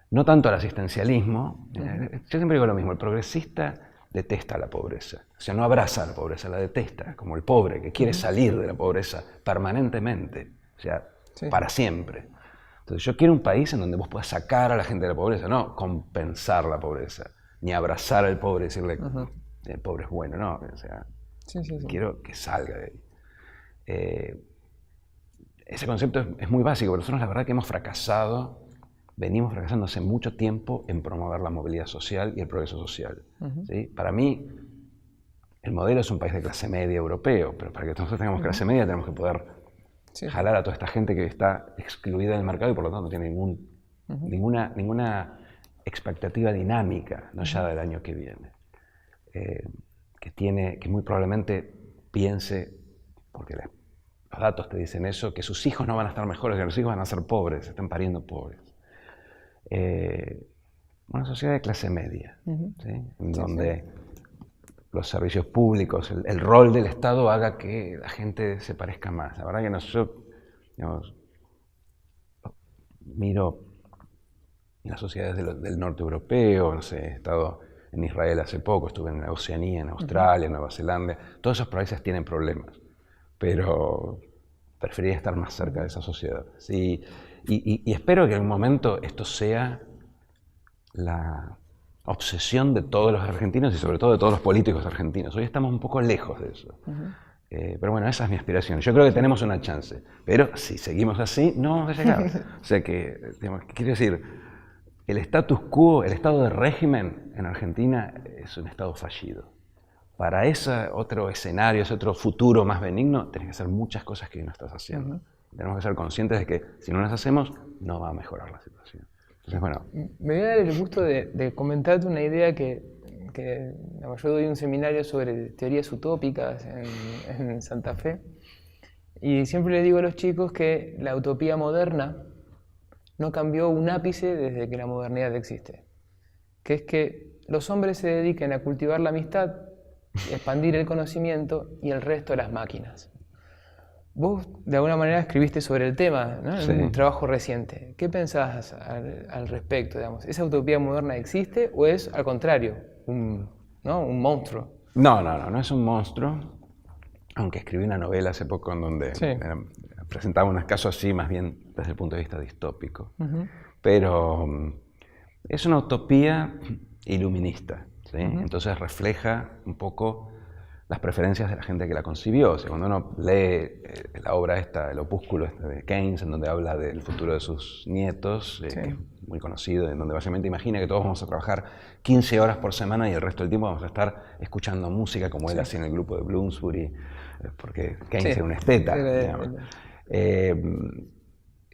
B: No tanto el asistencialismo. Yo siempre digo lo mismo, el progresista detesta la pobreza. O sea, no abraza la pobreza, la detesta, como el pobre que quiere salir de la pobreza permanentemente, o sea, para siempre. Entonces, yo quiero un país en donde vos puedas sacar a la gente de la pobreza, no compensar la pobreza, ni abrazar al pobre y decirle, el pobre es bueno, no. O sea, quiero que salga de ahí. Ese concepto es muy básico, pero nosotros la verdad que venimos fracasando hace mucho tiempo en promover la movilidad social y el progreso social. ¿Sí? Para mí, el modelo es un país de clase media europeo, pero para que nosotros tengamos clase media tenemos que poder jalar a toda esta gente que está excluida del mercado y por lo tanto no tiene ninguna expectativa dinámica, no ya del año que viene. Que muy probablemente piense, porque los datos te dicen eso, que sus hijos no van a estar mejores, que los hijos van a ser pobres, se están pariendo pobres. Una sociedad de clase media, ¿sí? En donde los servicios públicos, el rol del Estado haga que la gente se parezca más. La verdad que yo miro las sociedades del norte europeo, no sé, he estado en Israel hace poco, estuve en la Oceanía, en Australia, en Nueva Zelanda. Todos esos países tienen problemas, pero preferiría estar más cerca de esa sociedad. Sí, y espero que en algún momento esto sea la obsesión de todos los argentinos y sobre todo de todos los políticos argentinos. Hoy estamos un poco lejos de eso. Pero bueno, esa es mi aspiración. Yo creo que tenemos una chance, pero si seguimos así, no vamos a llegar. O sea que, quiero decir, el status quo, el estado de régimen en Argentina es un estado fallido. para ese otro escenario, ese otro futuro más benigno, tenés que hacer muchas cosas que no estás haciendo. Tenemos que ser conscientes de que si no las hacemos, no va a mejorar la situación. Entonces, bueno.
A: Me voy a dar el gusto de comentarte una idea que yo doy un seminario sobre teorías utópicas en Santa Fe, y siempre le digo a los chicos que la utopía moderna no cambió un ápice desde que la modernidad existe, que es que los hombres se dediquen a cultivar la amistad, expandir el conocimiento y el resto las máquinas. Vos, de alguna manera, escribiste sobre el tema, ¿no?
B: Sí.
A: En un trabajo reciente. ¿Qué pensás al respecto, digamos? ¿Esa utopía moderna existe o es, al contrario, un monstruo?
B: No es un monstruo, aunque escribí una novela hace poco en donde presentaba unos casos así, más bien desde el punto de vista distópico. Pero es una utopía iluminista, ¿sí? Entonces refleja un poco las preferencias de la gente que la concibió. O sea, cuando uno lee la obra esta, el opúsculo de Keynes, en donde habla del futuro de sus nietos, que es muy conocido, en donde básicamente imagina que todos vamos a trabajar 15 horas por semana y el resto del tiempo vamos a estar escuchando música como él hacía en el grupo de Bloomsbury, porque Keynes era un esteta.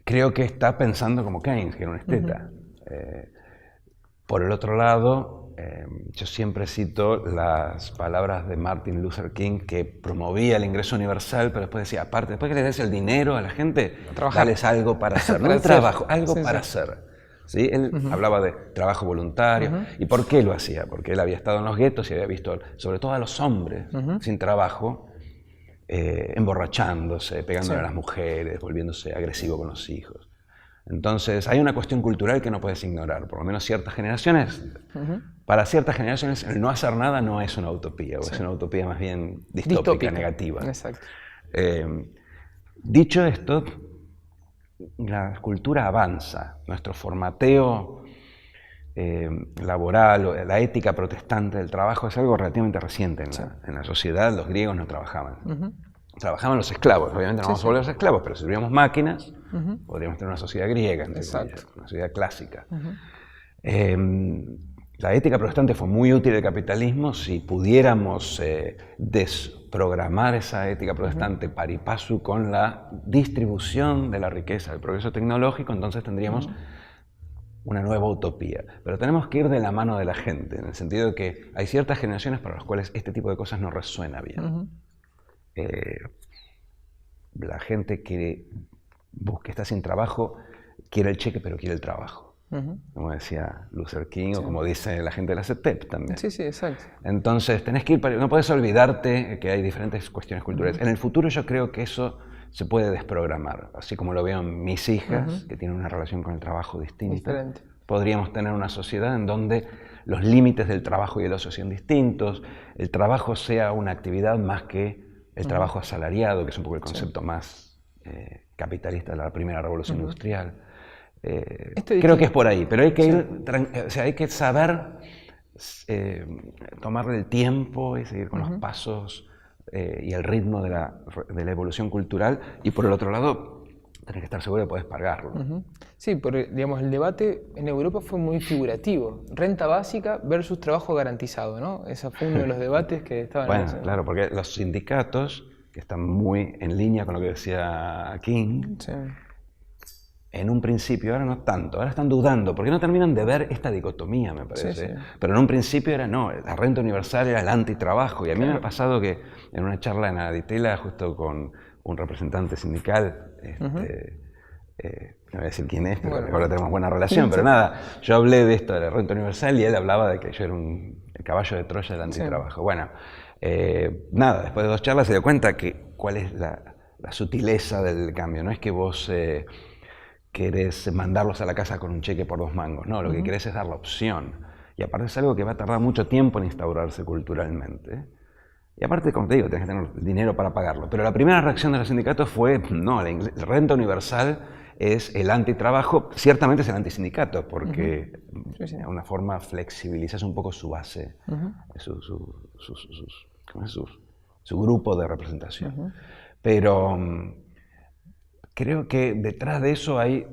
B: Creo que está pensando como Keynes, que era un esteta. Por el otro lado, yo siempre cito las palabras de Martin Luther King, que promovía el ingreso universal, pero después decía, aparte, después que le des el dinero a la gente, dales algo para hacer, no un trabajo, algo para hacer. ¿Sí? Él hablaba de trabajo voluntario. ¿Y por qué lo hacía? Porque él había estado en los guetos y había visto, sobre todo a los hombres, sin trabajo, emborrachándose, pegándole a las mujeres, volviéndose agresivo con los hijos. Entonces, hay una cuestión cultural que no puedes ignorar. Por lo menos ciertas generaciones, para ciertas generaciones, el no hacer nada no es una utopía, o es una utopía más bien distópica, negativa.
A: Exacto.
B: Dicho esto, la cultura avanza. Nuestro formateo laboral, la ética protestante del trabajo es algo relativamente reciente en la sociedad. Los griegos no trabajaban. Trabajaban los esclavos, obviamente no vamos a volver a los esclavos, pero si tuviéramos máquinas, podríamos tener una sociedad griega, una sociedad clásica. La ética protestante fue muy útil al capitalismo. Si pudiéramos desprogramar esa ética protestante pari passu con la distribución de la riqueza, el progreso tecnológico, entonces tendríamos una nueva utopía. Pero tenemos que ir de la mano de la gente, en el sentido de que hay ciertas generaciones para las cuales este tipo de cosas no resuena bien. La gente que está sin trabajo quiere el cheque, pero quiere el trabajo. Como decía Luther King, o como dice la gente de la CETEP también.
A: Sí, exacto.
B: Entonces, tenés que ir, no puedes olvidarte que hay diferentes cuestiones culturales. En el futuro yo creo que eso se puede desprogramar, así como lo veo en mis hijas, que tienen una relación con el trabajo distinta.
A: Diferente.
B: Podríamos tener una sociedad en donde los límites del trabajo y el ocio sean distintos, el trabajo sea una actividad más que el trabajo asalariado, que es un poco el concepto más capitalista de la primera revolución industrial. Creo que es por ahí, pero hay que ir, hay que saber tomarle el tiempo y seguir con los pasos y el ritmo de la evolución cultural, y por el otro lado, tenés que estar seguro de que podés pagarlo.
A: Sí, porque digamos, el debate en Europa fue muy figurativo. Renta básica versus trabajo garantizado, ¿no? Ese fue uno de los debates que estaban
B: Bueno, claro, porque los sindicatos, que están muy en línea con lo que decía King, en un principio, ahora no tanto, ahora están dudando, porque no terminan de ver esta dicotomía, me parece. Pero en un principio era no, la renta universal era el antitrabajo, y a mí me ha pasado que en una charla en Aditela, justo con un representante sindical, no voy a decir quién es, pero ahora tenemos buena relación, pero nada, yo hablé de esto de la renta universal y él hablaba de que yo era el caballo de Troya del antitrabajo. Bueno, nada, después de 2 charlas se dio cuenta que cuál es la sutileza del cambio. No es que vos querés mandarlos a la casa con un cheque por 2 mangos, no, lo que querés es dar la opción. Y aparte es algo que va a tardar mucho tiempo en instaurarse culturalmente. Y aparte, como te digo, tenés que tener el dinero para pagarlo. Pero la primera reacción de los sindicatos fue, no, la renta universal es el antitrabajo, ciertamente es el antisindicato, porque de alguna forma flexibilizas un poco su base, su grupo de representación. Pero creo que detrás de eso hay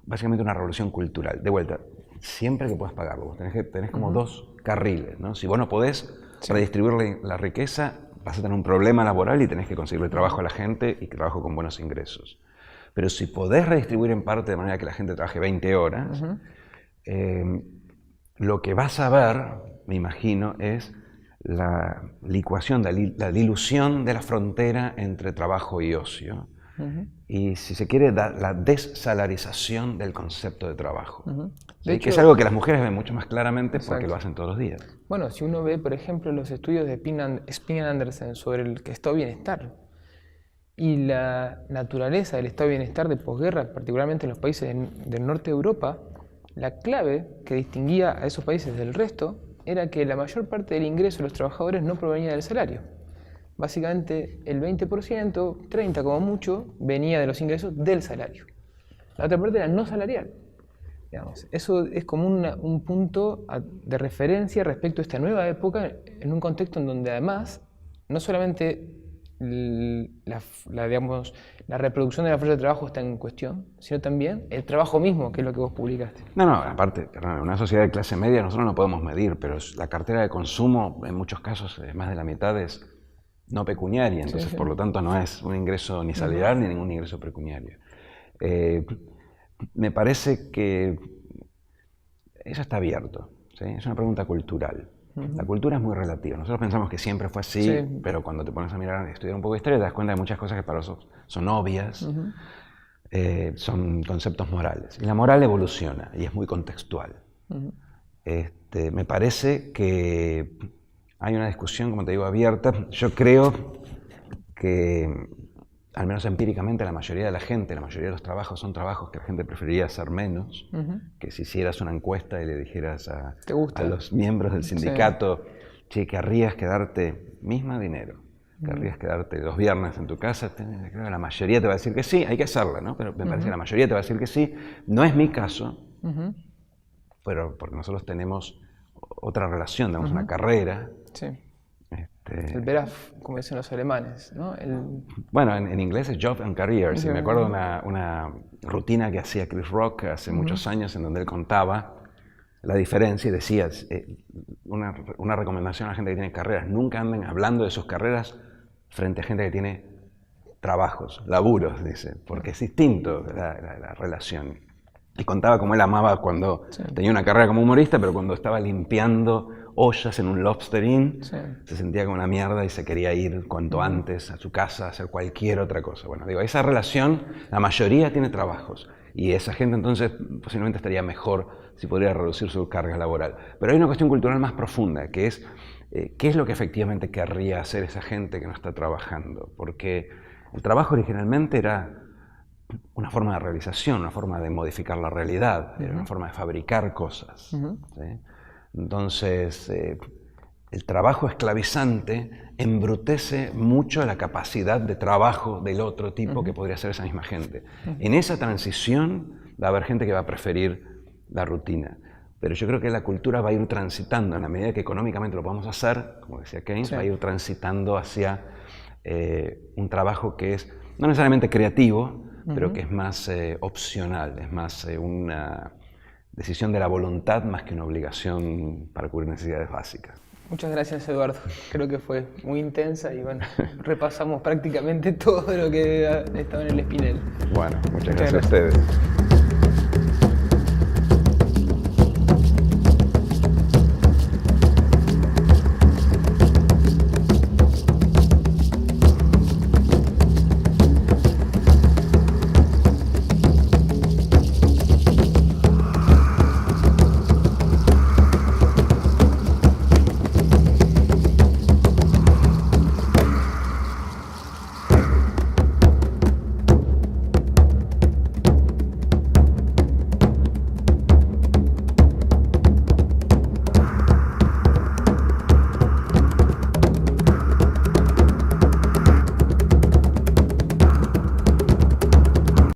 B: básicamente una revolución cultural. De vuelta, siempre que puedas pagarlo, tenés como 2 carriles, ¿no? Si vos no podés, redistribuir la riqueza, vas a tener un problema laboral y tenés que conseguirle trabajo a la gente y trabajo con buenos ingresos. Pero si podés redistribuir en parte de manera que la gente trabaje 20 horas, lo que vas a ver, me imagino, es la licuación, la dilución de la frontera entre trabajo y ocio. Y, si se quiere, la desalarización del concepto de trabajo. De hecho, que es algo que las mujeres ven mucho más claramente porque lo hacen todos los días.
A: Bueno, si uno ve, por ejemplo, los estudios de Spin Andersen sobre el estado de bienestar y la naturaleza del estado de bienestar de posguerra, particularmente en los países del norte de Europa, la clave que distinguía a esos países del resto era que la mayor parte del ingreso de los trabajadores no provenía del salario. Básicamente el 20%, 30% como mucho, venía de los ingresos del salario. La otra parte era no salarial. Digamos, eso es como un punto de referencia respecto a esta nueva época en un contexto en donde además no solamente la reproducción de la fuerza de trabajo está en cuestión, sino también el trabajo mismo, que es lo que vos publicaste.
B: No, aparte, en una sociedad de clase media nosotros no podemos medir, pero la cartera de consumo en muchos casos más de la mitad es no pecuniaria, entonces por lo tanto no es un ingreso ni salarial ni ningún ingreso pecuniario. Me parece que eso está abierto, ¿sí? Es una pregunta cultural. La cultura es muy relativa. Nosotros pensamos que siempre fue así, pero cuando te pones a mirar, estudiar un poco de historia, te das cuenta de muchas cosas que para nosotros son obvias, son conceptos morales. Y la moral evoluciona y es muy contextual. Me parece que hay una discusión, como te digo, abierta. Yo creo que, al menos empíricamente, la mayoría de la gente, la mayoría de los trabajos son trabajos que la gente preferiría hacer menos, que si hicieras una encuesta y le dijeras a los miembros del sindicato, che, ¿querrías quedarte misma dinero? ¿Querrías quedarte los viernes en tu casa? Creo que la mayoría te va a decir que sí, hay que hacerla, ¿no? Pero me parece que la mayoría te va a decir que sí. No es mi caso, pero porque nosotros tenemos otra relación, tenemos una carrera.
A: El Beruf, como dicen los alemanes, ¿no?
B: Bueno, en inglés es Job and Career. Sí, me acuerdo de una rutina que hacía Chris Rock hace muchos años, en donde él contaba la diferencia y decía, una recomendación a la gente que tiene carreras: nunca anden hablando de sus carreras frente a gente que tiene trabajos, laburos, dice, porque es distinto la relación. Y contaba cómo él amaba cuando tenía una carrera como humorista, pero cuando estaba limpiando ollas en un Lobster Inn, se sentía como una mierda y se quería ir cuanto antes a su casa a hacer cualquier otra cosa. Bueno, digo, esa relación, la mayoría tiene trabajos, y esa gente entonces posiblemente estaría mejor si podría reducir su carga laboral. Pero hay una cuestión cultural más profunda, que es qué es lo que efectivamente querría hacer esa gente que no está trabajando. Porque el trabajo originalmente era una forma de realización, una forma de modificar la realidad, era una forma de fabricar cosas. ¿Sí? Entonces, el trabajo esclavizante embrutece mucho la capacidad de trabajo del otro tipo que podría ser esa misma gente. En esa transición va a haber gente que va a preferir la rutina. Pero yo creo que la cultura va a ir transitando, en la medida que económicamente lo podamos hacer, como decía Keynes, va a ir transitando hacia un trabajo que es no necesariamente creativo, pero que es más opcional, es más una decisión de la voluntad más que una obligación para cubrir necesidades básicas.
A: Muchas gracias, Eduardo. Creo que fue muy intensa y bueno, repasamos prácticamente todo lo que ha estado en el Spinel.
B: Bueno, muchas gracias a ustedes.